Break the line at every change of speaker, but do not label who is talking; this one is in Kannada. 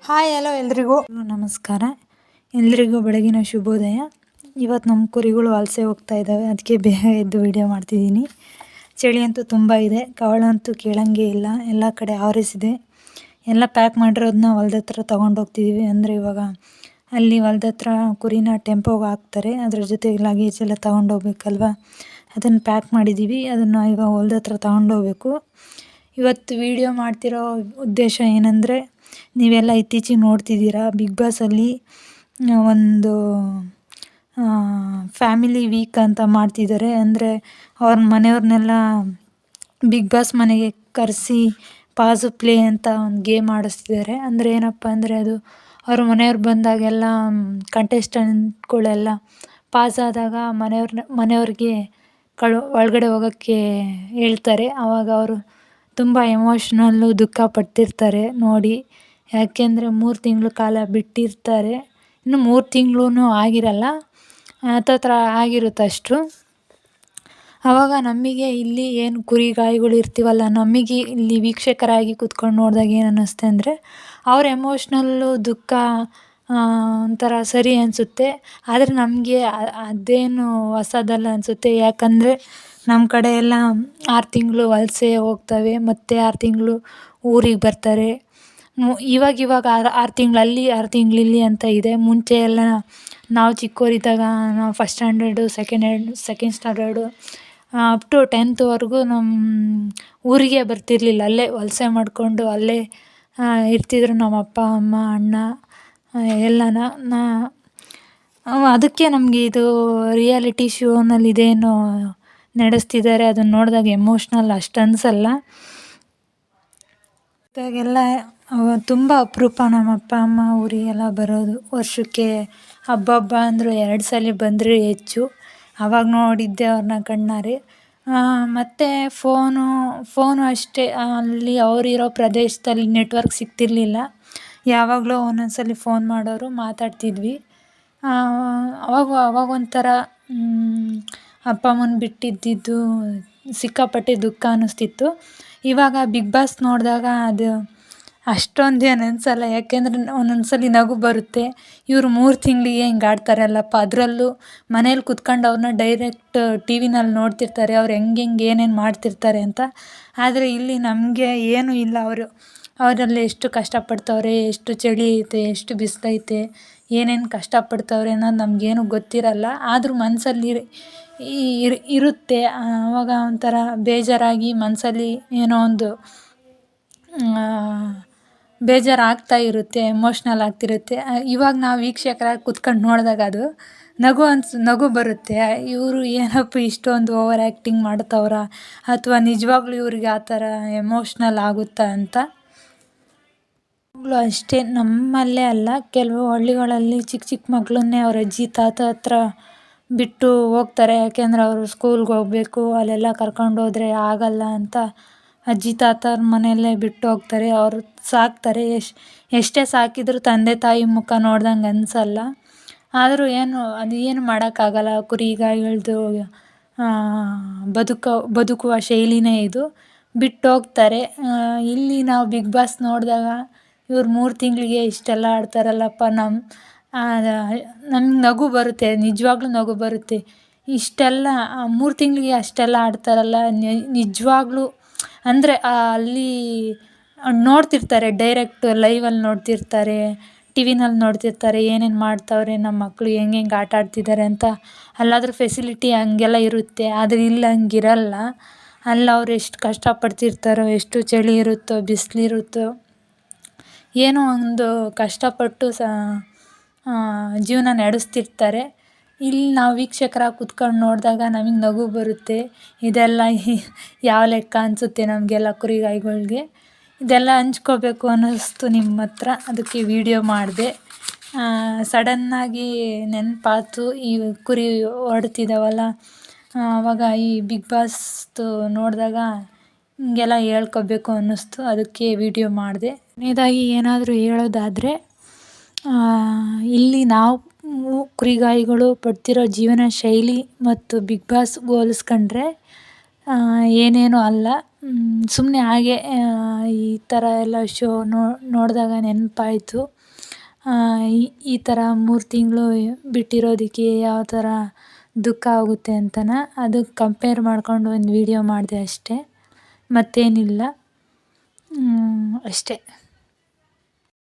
ಹಾಯ್ ಹಲೋ ಎಲ್ರಿಗೂ ನಮಸ್ಕಾರ. ಎಲ್ರಿಗೂ ಬೆಳಗಿನ ಶುಭೋದಯ. ಇವತ್ತು ನಮ್ಮ ಕುರಿಗಳು ವಲಸೆ ಹೋಗ್ತಾ ಇದ್ದಾವೆ, ಅದಕ್ಕೆ ಬೇಗ ಎದ್ದು ವಿಡಿಯೋ ಮಾಡ್ತಿದ್ದೀನಿ. ಚಳಿ ಅಂತೂ ತುಂಬ ಇದೆ, ಕವಳಂತೂ ಕೇಳಂಗೆ ಇಲ್ಲ, ಎಲ್ಲ ಕಡೆ ಆವರಿಸಿದೆ. ಎಲ್ಲ ಪ್ಯಾಕ್ ಮಾಡಿರೋದನ್ನ ಹೊಲ್ದ ಹತ್ರ ತೊಗೊಂಡೋಗ್ತಿದ್ದೀವಿ. ಅಂದರೆ ಇವಾಗ ಅಲ್ಲಿ ಹೊಲ್ದ ಹತ್ರ ಕುರಿನ ಟೆಂಪೋಗೆ ಹಾಕ್ತಾರೆ, ಅದ್ರ ಜೊತೆಗೆ ಲಗೇಜ್ ಎಲ್ಲ ತೊಗೊಂಡೋಗ್ಬೇಕಲ್ವ, ಅದನ್ನು ಪ್ಯಾಕ್ ಮಾಡಿದ್ದೀವಿ. ಅದನ್ನು ಇವಾಗ ಹೊಲ್ದ ಹತ್ರ ತೊಗೊಂಡೋಗ್ಬೇಕು. ಇವತ್ತು ವಿಡಿಯೋ ಮಾಡ್ತಿರೋ ಉದ್ದೇಶ ಏನಂದರೆ, ನೀವೆಲ್ಲ ಇತ್ತೀಚೆಗೆ ನೋಡ್ತಿದ್ದೀರಾ ಬಿಗ್ ಬಾಸಲ್ಲಿ ಒಂದು ಫ್ಯಾಮಿಲಿ ವೀಕ್ ಅಂತ ಮಾಡ್ತಿದ್ದಾರೆ. ಅಂದರೆ ಅವ್ರ ಮನೆಯವ್ರನ್ನೆಲ್ಲ ಬಿಗ್ ಬಾಸ್ ಮನೆಗೆ ಕರೆಸಿ ಪಾಸು ಪ್ಲೇ ಅಂತ ಒಂದು ಗೇಮ್ ಆಡಿಸ್ತಿದ್ದಾರೆ. ಅಂದರೆ ಏನಪ್ಪ ಅಂದರೆ, ಅದು ಅವ್ರ ಮನೆಯವ್ರು ಬಂದಾಗೆಲ್ಲ ಕಂಟೆಸ್ಟೆಂಟ್ಗಳೆಲ್ಲ ಪಾಸ್ ಆದಾಗ ಮನೆಯವ್ರಿಗೆ ಒಳಗಡೆ ಹೋಗೋಕ್ಕೆ ಹೇಳ್ತಾರೆ. ಆವಾಗ ಅವರು ತುಂಬ ಎಮೋಷ್ನಲ್ಲು ದುಃಖ ಪಡ್ತಿರ್ತಾರೆ ನೋಡಿ. ಯಾಕೆಂದರೆ 3 ತಿಂಗಳು ಕಾಲ ಬಿಟ್ಟಿರ್ತಾರೆ, ಇನ್ನು 3 ತಿಂಗಳೂ ಆಗಿರಲ್ಲ, ಹತ್ತತ್ರ ಆಗಿರುತ್ತೆ ಅಷ್ಟು. ಆವಾಗ ನಮಗೆ ಇಲ್ಲಿ ಏನು ಕುರಿಗಾಯಿಗಳು ಇರ್ತೀವಲ್ಲ, ನಮಗೆ ಇಲ್ಲಿ ವೀಕ್ಷಕರಾಗಿ ಕೂತ್ಕೊಂಡು ನೋಡಿದಾಗ ಏನು ಅನ್ನಿಸುತ್ತೆ ಅಂದರೆ, ಅವ್ರ ಎಮೋಷ್ನಲ್ಲು ದುಃಖ ಒಂಥರ ಸರಿ ಅನಿಸುತ್ತೆ. ಆದರೆ ನಮಗೆ ಅದೇನು ಹೊಸದಲ್ಲ ಅನಿಸುತ್ತೆ. ಯಾಕಂದರೆ ನಮ್ಮ ಕಡೆ ಎಲ್ಲ 6 ತಿಂಗಳು ವಲಸೆ ಹೋಗ್ತವೆ, ಮತ್ತು 6 ತಿಂಗಳು ಊರಿಗೆ ಬರ್ತಾರೆ. ಇವಾಗ 6 ತಿಂಗಳು ಅಲ್ಲಿ 6 ತಿಂಗಳು ಇಲ್ಲಿ ಅಂತ ಇದೆ. ಮುಂಚೆ ಎಲ್ಲ ನಾವು ಚಿಕ್ಕವರಿದ್ದಾಗ, ನಾವು first standard second standard up to 10th ನಮ್ಮ ಊರಿಗೆ ಬರ್ತಿರಲಿಲ್ಲ. ಅಲ್ಲೇ ವಲಸೆ ಮಾಡಿಕೊಂಡು ಅಲ್ಲೇ ಇರ್ತಿದ್ರು ನಮ್ಮ ಅಪ್ಪ ಅಮ್ಮ ಅಣ್ಣ ಎಲ್ಲನ. ಅದಕ್ಕೆ ನಮಗೆ ಇದು ರಿಯಾಲಿಟಿ ಶೋನಲ್ಲಿ ಇದೇನು ನಡೆಸ್ತಿದ್ದಾರೆ ಅದನ್ನು ನೋಡಿದಾಗ ಎಮೋಷ್ನಲ್ ಅಷ್ಟು ಅನಿಸಲ್ಲ. ಇವಾಗೆಲ್ಲ ತುಂಬ ಅಪರೂಪ ನಮ್ಮ ಅಪ್ಪ ಅಮ್ಮ ಊರಿಗೆಲ್ಲ ಬರೋದು. ವರ್ಷಕ್ಕೆ ಹಬ್ಬ ಅಂದರೂ 2 ಸಲ ಬಂದರೆ ಹೆಚ್ಚು. ಆವಾಗ ನೋಡಿದ್ದೆ ಅವ್ರನ್ನ ಕಣ್ಣಾರೆ. ಮತ್ತು ಫೋನು ಅಷ್ಟೇ, ಅಲ್ಲಿ ಅವರಿರೋ ಪ್ರದೇಶದಲ್ಲಿ ನೆಟ್ವರ್ಕ್ ಸಿಗ್ತಿರಲಿಲ್ಲ. ಯಾವಾಗಲೂ ಒಂದೊಂದು ಸಲ ಫೋನ್ ಮಾಡೋರು, ಮಾತಾಡ್ತಿದ್ವಿ. ಅವಾಗ ಒಂಥರ ಅಪ್ಪ ಅಮ್ಮನ ಬಿಟ್ಟಿದ್ದು ಸಿಕ್ಕಾಪಟ್ಟೆ ದುಃಖ ಅನ್ನಿಸ್ತಿತ್ತು. ಇವಾಗ ಬಿಗ್ ಬಾಸ್ ನೋಡಿದಾಗ ಅದು ಅಷ್ಟೊಂದೇನು ಅನಿಸಲ್ಲ. ಯಾಕೆಂದರೆ ಒಂದೊಂದು ಸಲ ನಗು ಬರುತ್ತೆ. ಇವರು 3 ತಿಂಗಳಿಗೆ ಹಿಂಗೆ ಆಡ್ತಾರಲ್ಲಪ್ಪ, ಅದರಲ್ಲೂ ಮನೇಲಿ ಕುತ್ಕೊಂಡು ಅವ್ರನ್ನ ಡೈರೆಕ್ಟ್ ಟಿ ವಿನಲ್ಲಿ ನೋಡ್ತಿರ್ತಾರೆ, ಅವ್ರು ಹೆಂಗೆ ಏನೇನು ಮಾಡ್ತಿರ್ತಾರೆ ಅಂತ. ಆದರೆ ಇಲ್ಲಿ ನಮಗೆ ಏನೂ ಇಲ್ಲ. ಅವರಲ್ಲಿ ಎಷ್ಟು ಕಷ್ಟಪಡ್ತವ್ರೆ, ಎಷ್ಟು ಚಳಿ ಐತೆ, ಎಷ್ಟು ಬಿಸಿಲೈತೆ, ಏನೇನು ಕಷ್ಟಪಡ್ತವ್ರೆ ಅನ್ನೋದು ನಮಗೇನು ಗೊತ್ತಿರಲ್ಲ. ಆದರೂ ಮನಸ್ಸಲ್ಲಿ ಇರುತ್ತೆ. ಆವಾಗ ಒಂಥರ ಬೇಜಾರಾಗಿ ಮನಸ್ಸಲ್ಲಿ ಏನೋ ಒಂದು ಬೇಜಾರಾಗ್ತಾ ಇರುತ್ತೆ, ಎಮೋಷ್ನಲ್ ಆಗ್ತಿರುತ್ತೆ. ಇವಾಗ ನಾವು ವೀಕ್ಷಕರಾಗಿ ಕುತ್ಕೊಂಡು ನೋಡಿದಾಗ ಅದು ನಗು ಬರುತ್ತೆ. ಇವರು ಏನಪ್ಪ ಇಷ್ಟೊಂದು ಓವರ್ ಆ್ಯಕ್ಟಿಂಗ್ ಮಾಡ್ತವ್ರ, ಅಥವಾ ನಿಜವಾಗ್ಲೂ ಇವ್ರಿಗೆ ಆ ಥರ ಎಮೋಷ್ನಲ್ ಆಗುತ್ತಾ ಅಂತ. ಅಷ್ಟೇ, ನಮ್ಮಲ್ಲೇ ಅಲ್ಲ, ಕೆಲವು ಹಳ್ಳಿಗಳಲ್ಲಿ ಚಿಕ್ಕ ಮಕ್ಕಳನ್ನೇ ಅವ್ರ ಅಜ್ಜಿ ತಾತ ಹತ್ರ ಬಿಟ್ಟು ಹೋಗ್ತಾರೆ. ಯಾಕೆಂದರೆ ಅವರು ಸ್ಕೂಲ್ಗೆ ಹೋಗಬೇಕು, ಅಲ್ಲೆಲ್ಲ ಕರ್ಕೊಂಡೋದ್ರೆ ಆಗಲ್ಲ ಅಂತ ಅಜ್ಜಿ ತಾತವ್ರ ಮನೆಯಲ್ಲೇ ಬಿಟ್ಟು ಹೋಗ್ತಾರೆ. ಅವರು ಸಾಕ್ತಾರೆ. ಎಷ್ಟೇ ಸಾಕಿದರೂ ತಂದೆ ತಾಯಿ ಮುಖ ನೋಡ್ದಂಗೆ ಅನಿಸಲ್ಲ. ಆದರೂ ಏನು ಮಾಡೋಕ್ಕಾಗಲ್ಲ. ಕುರಿಗಾಯಿಗಳದ್ದು ಬದುಕುವ ಶೈಲಿನೇ ಇದು. ಬಿಟ್ಟು ಹೋಗ್ತಾರೆ. ಇಲ್ಲಿ ನಾವು ಬಿಗ್ ಬಾಸ್ ನೋಡಿದಾಗ ಇವ್ರು 3 ತಿಂಗಳಿಗೆ ಇಷ್ಟೆಲ್ಲ ಆಡ್ತಾರಲ್ಲಪ್ಪ, ನಮ್ಗೆ ನಗು ಬರುತ್ತೆ, ನಿಜವಾಗ್ಲೂ ನಗು ಬರುತ್ತೆ. ಇಷ್ಟೆಲ್ಲ 3 ತಿಂಗಳಿಗೆ ಅಷ್ಟೆಲ್ಲ ಆಡ್ತಾರಲ್ಲ, ನಿಜವಾಗ್ಲೂ ಅಂದರೆ ಅಲ್ಲಿ ನೋಡ್ತಿರ್ತಾರೆ, ಡೈರೆಕ್ಟ್ ಲೈವಲ್ಲಿ ನೋಡ್ತಿರ್ತಾರೆ, ಟಿ ವಿನಲ್ಲಿ ನೋಡ್ತಿರ್ತಾರೆ, ಏನೇನು ಮಾಡ್ತಾವ್ರೆ ನಮ್ಮ ಮಕ್ಕಳು, ಹೆಂಗೆ ಆಟ ಆಡ್ತಿದ್ದಾರೆ ಅಂತ. ಅಲ್ಲಾದರೂ ಫೆಸಿಲಿಟಿ ಹಂಗೆಲ್ಲ ಇರುತ್ತೆ, ಆದರೆ ಇಲ್ಲಿ ಹಂಗಿರಲ್ಲ. ಅಲ್ಲಿ ಅವ್ರು ಎಷ್ಟು ಕಷ್ಟಪಡ್ತಿರ್ತಾರೋ, ಎಷ್ಟು ಚಳಿ ಇರುತ್ತೋ, ಬಿಸಿಲಿರುತ್ತೋ, ಏನೋ ಒಂದು ಕಷ್ಟಪಟ್ಟು ಜೀವನ ನಡೆಸ್ತಿರ್ತಾರೆ. ಇಲ್ಲಿ ನಾವು ವೀಕ್ಷಕರಾಗಿ ಕುತ್ಕೊಂಡು ನೋಡಿದಾಗ ನಮಗೆ ನಗು ಬರುತ್ತೆ. ಇದೆಲ್ಲ ಯಾವ ಲೆಕ್ಕ ಅನಿಸುತ್ತೆ ನಮಗೆಲ್ಲ ಕುರಿಗಾಯಿಗಳಿಗೆ. ಇದೆಲ್ಲ ಹಂಚ್ಕೋಬೇಕು ಅನ್ನಿಸ್ತು ನಿಮ್ಮ ಹತ್ರ, ಅದಕ್ಕೆ ವಿಡಿಯೋ ಮಾಡಿದೆ. ಸಡನ್ನಾಗಿ ನೆನಪಾಯ್ತು, ಈ ಕುರಿ ಹೊರಡ್ತಿದ್ದಾವಲ್ಲ, ಆವಾಗ ಈ ಬಿಗ್ ಬಾಸ್ದು ನೋಡಿದಾಗ ಹಿಂಗೆಲ್ಲ ಹೇಳ್ಕೊಬೇಕು ಅನ್ನಿಸ್ತು, ಅದಕ್ಕೆ ವಿಡಿಯೋ ಮಾಡಿದೆ. ಕೊನೆಯದಾಗಿ ಏನಾದರೂ ಹೇಳೋದಾದರೆ, ಇಲ್ಲಿ ನಾವು ಕುರಿಗಾಯಿಗಳು ಪಡ್ತಿರೋ ಜೀವನ ಶೈಲಿ ಮತ್ತು ಬಿಗ್ ಬಾಸ್ ಹೋಲಿಸ್ಕೊಂಡ್ರೆ ಏನೇನೂ ಅಲ್ಲ. ಸುಮ್ಮನೆ ಹಾಗೆ ಈ ಥರ ಎಲ್ಲ ಶೋ ನೋಡಿದಾಗ ನೆನಪಾಯ್ತು. ಈ ಥರ 3 ತಿಂಗಳು ಬಿಟ್ಟಿರೋದಕ್ಕೆ ಯಾವ ಥರ ದುಃಖ ಆಗುತ್ತೆ ಅಂತನ ಅದಕ್ಕೆ ಕಂಪೇರ್ ಮಾಡ್ಕೊಂಡು ಒಂದು ವಿಡಿಯೋ ಮಾಡಿದೆ ಅಷ್ಟೇ, ಮತ್ತೇನಿಲ್ಲ. ಅಷ್ಟೇ.